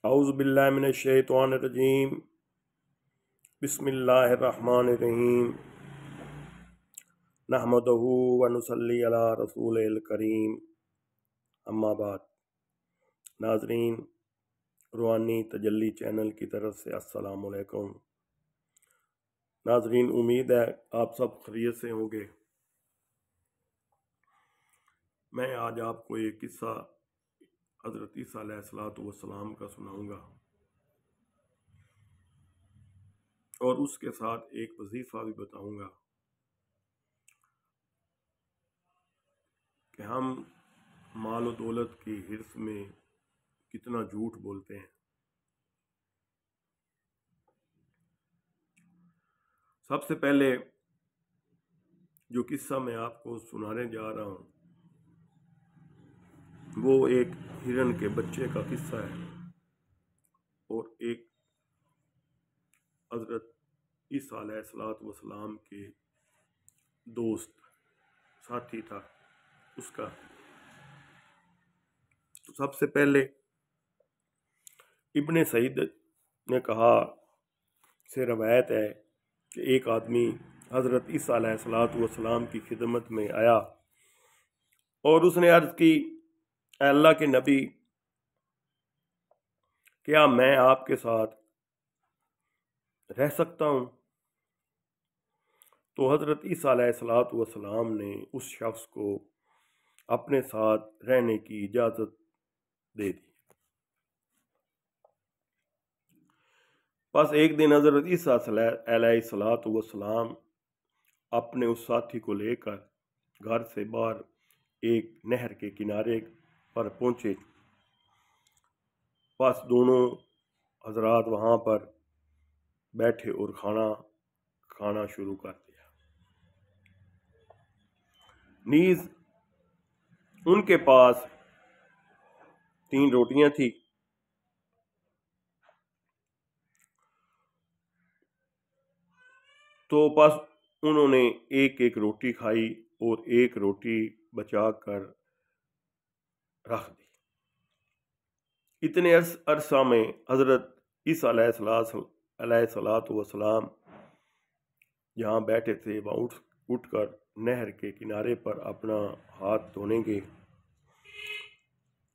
اعوذ باللہ من الشیطان الرجیم بسم اللہ الرحمن الرحیم نحمدہ ونصلی علی رسول الکریم اما بعد۔ ناظرین، روحانی تجلی چینل کی طرف سے السلام علیکم۔ ناظرین، امید ہے آپ سب خیریت سے ہوں گے۔ میں آج آپ کو ایک قصہ حضرت عیسیٰ علیہ السلام کا سناؤں گا، اور اس کے ساتھ ایک وظیفہ بھی بتاؤں گا کہ ہم مال و دولت کی حرص میں کتنا جھوٹ بولتے ہیں۔ سب سے پہلے جو قصہ میں آپ کو سنانے جا رہا ہوں وہ ایک ہرن کے بچے کا قصہ ہے، اور ایک حضرت عیسیٰ علیہ السلام کے دوست ساتھی تھا اس کا۔ تو سب سے پہلے ابن سعید نے کہا سے روایت ہے کہ ایک آدمی حضرت عیسیٰ علیہ السلام کی خدمت میں آیا اور اس نے عرض کی، اے اللہ کے نبی، کیا میں آپ کے ساتھ رہ سکتا ہوں؟ تو حضرت عیسیٰ علیہ السلام نے اس شخص کو اپنے ساتھ رہنے کی اجازت دے دی۔ بس ایک دن حضرت عیسیٰ علیہ السلام اپنے اس ساتھی کو لے کر گھر سے باہر ایک نہر کے کنارے پر پہنچے۔ بس دونوں حضرات وہاں پر بیٹھے اور کھانا شروع کر دیا۔ نیز ان کے پاس 3 روٹیاں تھیں، تو بس انہوں نے ایک ایک روٹی کھائی اور ایک روٹی بچا کر رکھ دی۔ اتنے عرصہ میں حضرت عیسیٰ علیہ السلام جہاں بیٹھے تھے وہاں اٹھ کر نہر کے کنارے پر اپنا ہاتھ دھونے گے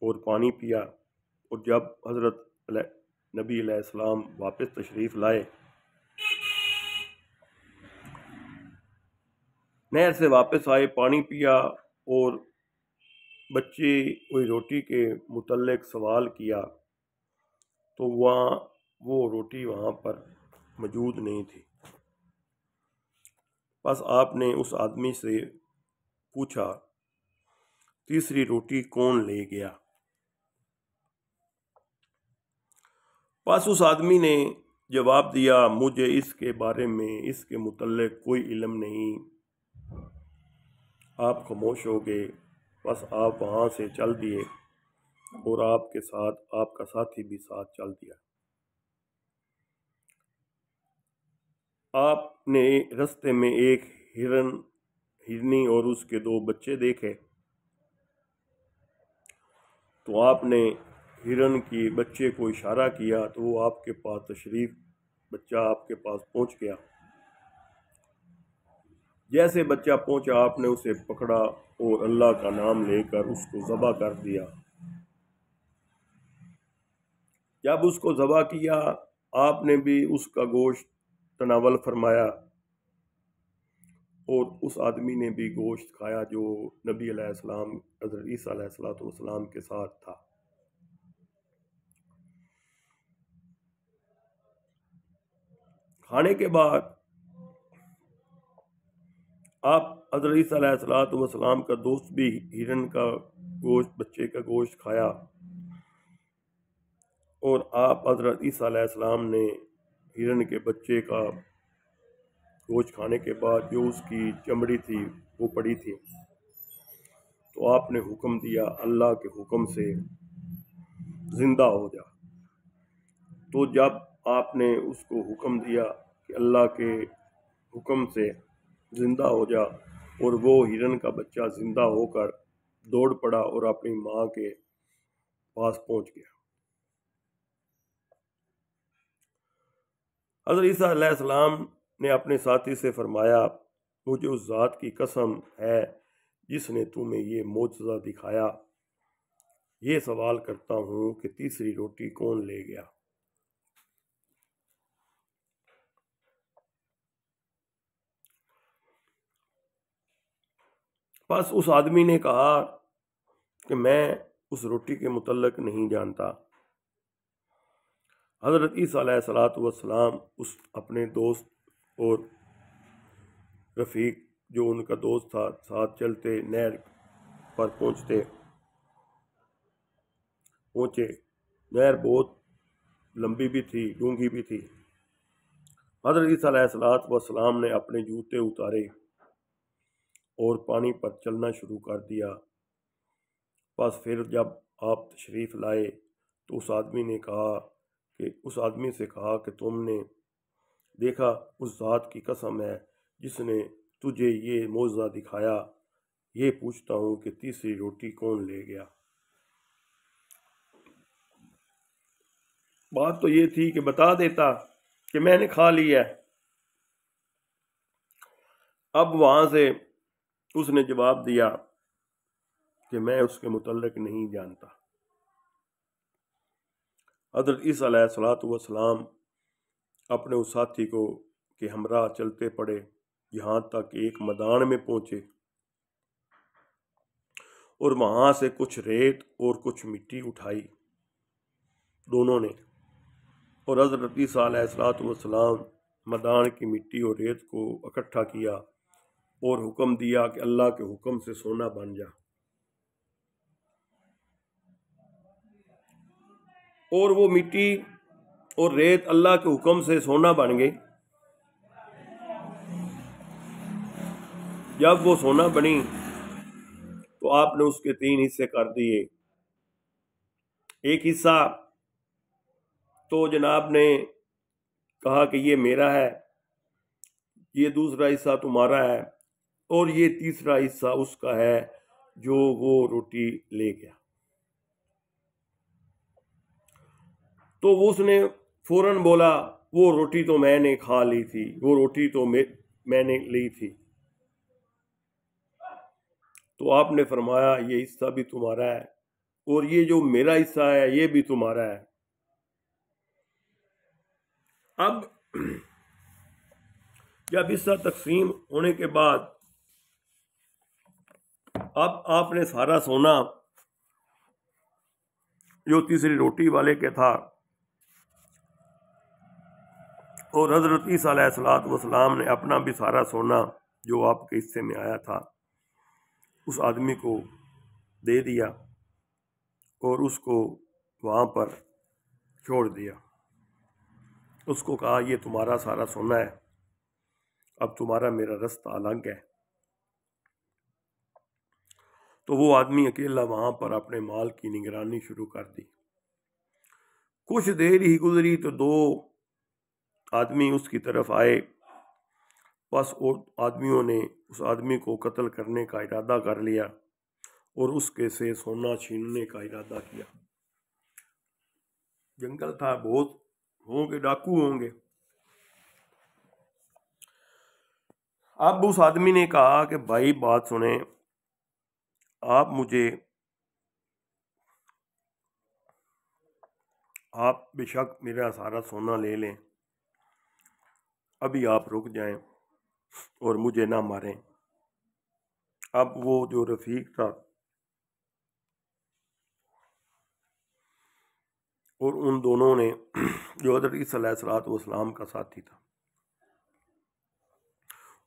اور پانی پیا، اور جب حضرت نبی علیہ السلام واپس تشریف لائے، نہر سے واپس آئے، پانی پیا اور بچے کوئی روٹی کے متعلق سوال کیا، تو وہ روٹی وہاں پر موجود نہیں تھی۔ بس آپ نے اس آدمی سے پوچھا، تیسری روٹی کون لے گیا؟ بس اس آدمی نے جواب دیا، مجھے اس کے بارے میں، اس کے متعلق کوئی علم نہیں۔ آپ خاموش ہو گئے۔ بس آپ وہاں سے چل دیے اور آپ کے ساتھ آپ کا ساتھی بھی ساتھ چل دیا۔ آپ نے رستے میں ایک ہرنی اور اس کے 2 بچے دیکھے، تو آپ نے ہرن کی بچے کو اشارہ کیا تو وہ آپ کے پاس بچہ آپ کے پاس پہنچ گیا۔ جیسے بچہ پہنچا، آپ نے اسے پکڑا اور اللہ کا نام لے کر اس کو ذبح کر دیا۔ جب اس کو ذبح کیا، آپ نے بھی اس کا گوشت تناول فرمایا، اور اس آدمی نے بھی گوشت کھایا جو نبی علیہ السلام حضرت عیسیٰ علیہ السلام کے ساتھ تھا۔ کھانے کے بعد آپ حضرت عیسیٰ علیہ السلام کا دوست بھی ہرن کا گوشت، بچے کا گوشت کھایا، اور آپ حضرت عیسیٰ علیہ السلام نے ہرن کے بچے کا گوشت کھانے کے بعد جو اس کی چمڑی تھی وہ پڑی تھی، تو آپ نے حکم دیا، اللہ کے حکم سے زندہ ہو جا۔ تو جب آپ نے اس کو حکم دیا کہ اللہ کے حکم سے زندہ ہو جا، اور وہ ہرن کا بچہ زندہ ہو کر دوڑ پڑا اور اپنی ماں کے پاس پہنچ گیا۔ حضرت عیسیٰ علیہ السلام نے اپنے ساتھی سے فرمایا مجھے اس ذات کی قسم ہے جس نے تمہیں یہ معجزہ دکھایا، یہ سوال کرتا ہوں کہ تیسری روٹی کون لے گیا؟ بس اس آدمی نے کہا کہ میں اس روٹی کے متعلق نہیں جانتا۔ حضرت عیسیٰ علیہ السلام اس اپنے دوست اور رفیق جو ان کا دوست تھا ساتھ چلتے نہر پر پہنچے۔ نہر بہت لمبی بھی تھی، ڈونگی بھی تھی۔ حضرت عیسیٰ علیہ السلام نے اپنے جوتے اتارے اور پانی پر چلنا شروع کر دیا۔ بس پھر جب آپ تشریف لائے تو اس آدمی سے کہا کہ تم نے دیکھا اس ذات کی قسم ہے جس نے تجھے یہ معجزہ دکھایا، یہ پوچھتا ہوں کہ تیسری روٹی کون لے گیا؟ بات تو یہ تھی کہ بتا دیتا کہ میں نے کھا لی ہے۔ اب وہاں سے اس نے جواب دیا کہ میں اس کے متعلق نہیں جانتا۔ حضرت عیسیٰ علیہ السلام اپنے اس ساتھی کو کے ہمراہ چلتے پڑے یہاں تک ایک میدان میں پہنچے اور وہاں سے کچھ ریت اور کچھ مٹی اٹھائی دونوں نے، اور حضرت عیسیٰ علیہ السلام میدان کی مٹی اور ریت کو اکٹھا کیا اور حکم دیا کہ اللہ کے حکم سے سونا بن جا، اور وہ مٹی اور ریت اللہ کے حکم سے سونا بن گئی۔ جب وہ سونا بنی تو آپ نے اس کے 3 حصے کر دیے۔ ایک حصہ تو جناب نے کہا کہ یہ میرا ہے، یہ دوسرا حصہ تمہارا ہے، اور یہ تیسرا حصہ اس کا ہے جو وہ روٹی لے گیا۔ تو اس نے فوراً بولا وہ روٹی تو میں نے کھا لی تھی، وہ روٹی تو میں نے لی تھی۔ تو آپ نے فرمایا یہ حصہ بھی تمہارا ہے اور یہ جو میرا حصہ ہے یہ بھی تمہارا ہے۔ اب جب حصہ تقسیم ہونے کے بعد اب آپ نے سارا سونا جو تیسری روٹی والے کے تھا اور حضرت عیسیٰ علیہ السلام نے اپنا بھی سارا سونا جو آپ کے حصے میں آیا تھا اس آدمی کو دے دیا اور اس کو وہاں پر چھوڑ دیا۔ اس کو کہا یہ تمہارا سارا سونا ہے، اب تمہارا میرا رستہ الگ ہے۔ تو وہ آدمی اکیلا وہاں پر اپنے مال کی نگرانی شروع کر دی۔ کچھ دیر ہی گزری تو 2 آدمی اس کی طرف آئے، بس آدمیوں نے اس آدمی کو قتل کرنے کا ارادہ کر لیا اور اس کے سے سونا چھیننے کا ارادہ کیا۔ جنگل تھا، بہت ہوں گے، ڈاکو ہوں گے۔ اب اس آدمی نے کہا کہ بھائی بات سنیں، آپ بے شک میرا سارا سونا لے لیں، ابھی آپ رک جائیں اور مجھے نہ ماریں۔ اب وہ جو رفیق تھا اور ان دونوں نے جو حضرت عیسیٰ علیہ السلام کا ساتھی تھا،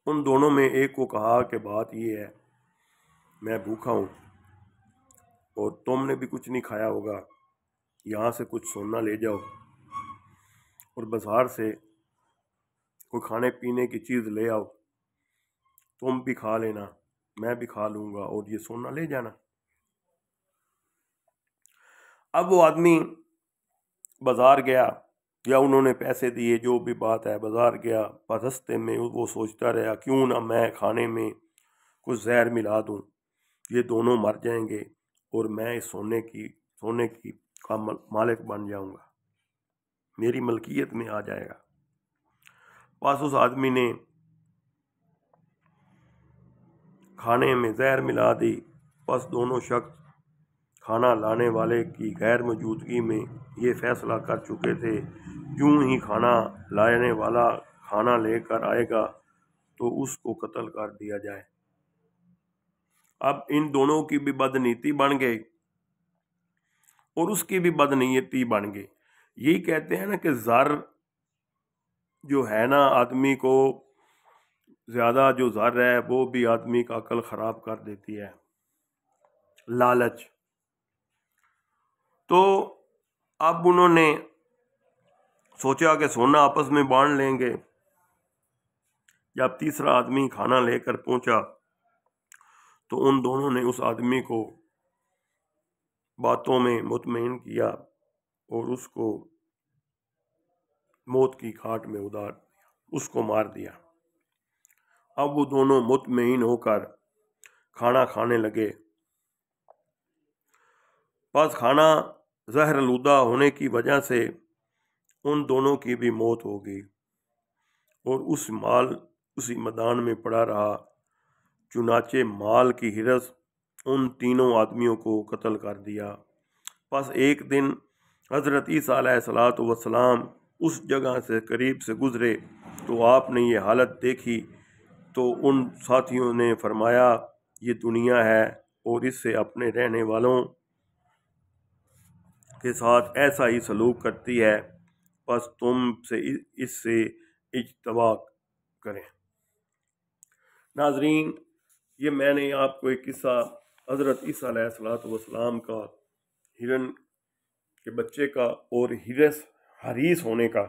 ان دونوں میں ایک کو کہا کہ بات یہ ہے میں بھوکا ہوں اور تم نے بھی کچھ نہیں کھایا ہوگا، یہاں سے کچھ سونا لے جاؤ اور بازار سے کوئی کھانے پینے کی چیز لے آؤ، تم بھی کھا لینا میں بھی کھا لوں گا اور یہ سونا لے جانا۔ اب وہ آدمی بازار گیا یا انہوں نے پیسے دیے، جو بھی بات ہے، بازار گیا، پر رستے میں وہ سوچتا رہا کیوں نہ میں کھانے میں کچھ زہر ملا دوں، یہ دونوں مر جائیں گے اور میں اس سونے کی کا مالک بن جاؤں گا، میری ملکیت میں آ جائے گا۔ پس اس آدمی نے کھانے میں زہر ملا دی۔ پس دونوں شخص کھانا لانے والے کی غیر موجودگی میں یہ فیصلہ کر چکے تھے یوں ہی کھانا لانے والا کھانا لے کر آئے گا تو اس کو قتل کر دیا جائے۔ اب ان دونوں کی بھی بدنیتی بن گئی اور اس کی بھی بدنیتی بن گئی۔ یہی کہتے ہیں نا کہ زر جو ہے نا، آدمی کو زیادہ جو زر ہے وہ بھی آدمی کا عقل خراب کر دیتی ہے، لالچ۔ تو اب انہوں نے سوچا کہ سونا آپس میں بانٹ لیں گے۔ جب تیسرا آدمی کھانا لے کر پہنچا تو ان دونوں نے اس آدمی کو باتوں میں مطمئن کیا اور اس کو موت کی کھاٹ میں اتار دیا، اس کو مار دیا۔ اب وہ دونوں مطمئن ہو کر کھانا کھانے لگے۔ پس کھانا زہر آلودہ ہونے کی وجہ سے ان دونوں کی بھی موت ہو گئی اور اس مال اسی میدان میں پڑا رہا۔ چنانچہ مال کی حرص ان تینوں آدمیوں کو قتل کر دیا۔ پس ایک دن حضرت عیسیٰ علیہ السلام اس جگہ سے قریب سے گزرے تو آپ نے یہ حالت دیکھی تو ان ساتھیوں نے فرمایا یہ دنیا ہے اور اس سے اپنے رہنے والوں کے ساتھ ایسا ہی سلوک کرتی ہے، پس تم سے اس سے اجتناب کریں۔ ناظرین، یہ میں نے آپ کو ایک قصہ حضرت عیسیٰ علیہ السلام کا، ہرن کے بچے کا اور حریص ہونے کا،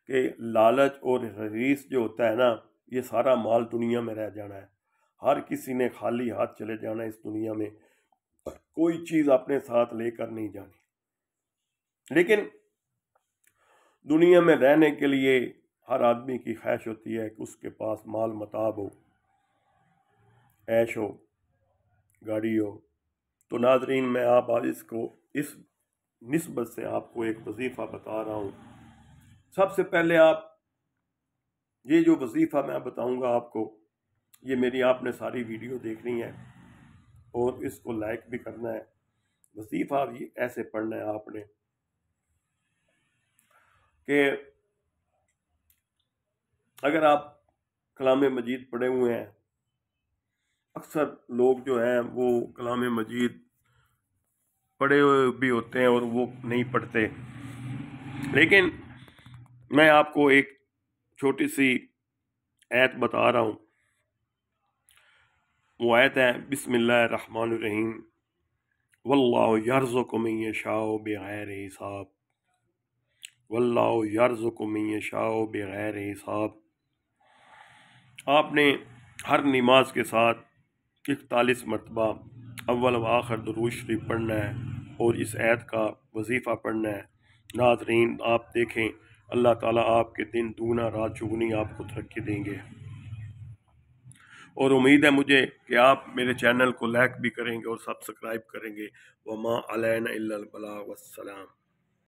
کہ لالچ اور حریص جو ہوتا ہے نا، یہ سارا مال دنیا میں رہ جانا ہے۔ ہر کسی نے خالی ہاتھ چلے جانا ہے اس دنیا میں، کوئی چیز اپنے ساتھ لے کر نہیں جانی۔ لیکن دنیا میں رہنے کے لیے ہر آدمی کی خواہش ہوتی ہے کہ اس کے پاس مال متاع ہو، عیش ہو، گاڑی ہو۔ تو ناظرین، میں آپ آج اس نسبت سے آپ کو ایک وظیفہ بتا رہا ہوں۔ سب سے پہلے یہ جو وظیفہ میں بتاؤں گا آپ کو، یہ میری آپ نے ساری ویڈیو دیکھنی ہے اور اس کو لائک بھی کرنا ہے۔ وظیفہ بھی ایسے پڑھنا ہے آپ نے کہ اگر آپ کلام مجید پڑھے ہوئے ہیں، اکثر لوگ جو ہیں وہ کلام مجید پڑھے ہوئے بھی ہوتے ہیں اور وہ نہیں پڑھتے، لیکن میں آپ کو ایک چھوٹی سی آیت بتا رہا ہوں۔ وہ آیت ہے بسم اللہ الرحمن الرحیم، واللہ یرزق من یشاء بغیر حساب، واللہ یرزق من یشاء بغیر حساب۔ آپ نے ہر نماز کے ساتھ 41 مرتبہ اول و آخر درود شریف پڑھنا ہے اور اس آیت کا وظیفہ پڑھنا ہے۔ ناظرین، آپ دیکھیں اللہ تعالیٰ آپ کے دن دوگنا رات چگنی آپ کو ترقی دیں گے، اور امید ہے مجھے کہ آپ میرے چینل کو لائک بھی کریں گے اور سبسکرائب کریں گے۔ وما علینا الا البلاغ، والسلام۔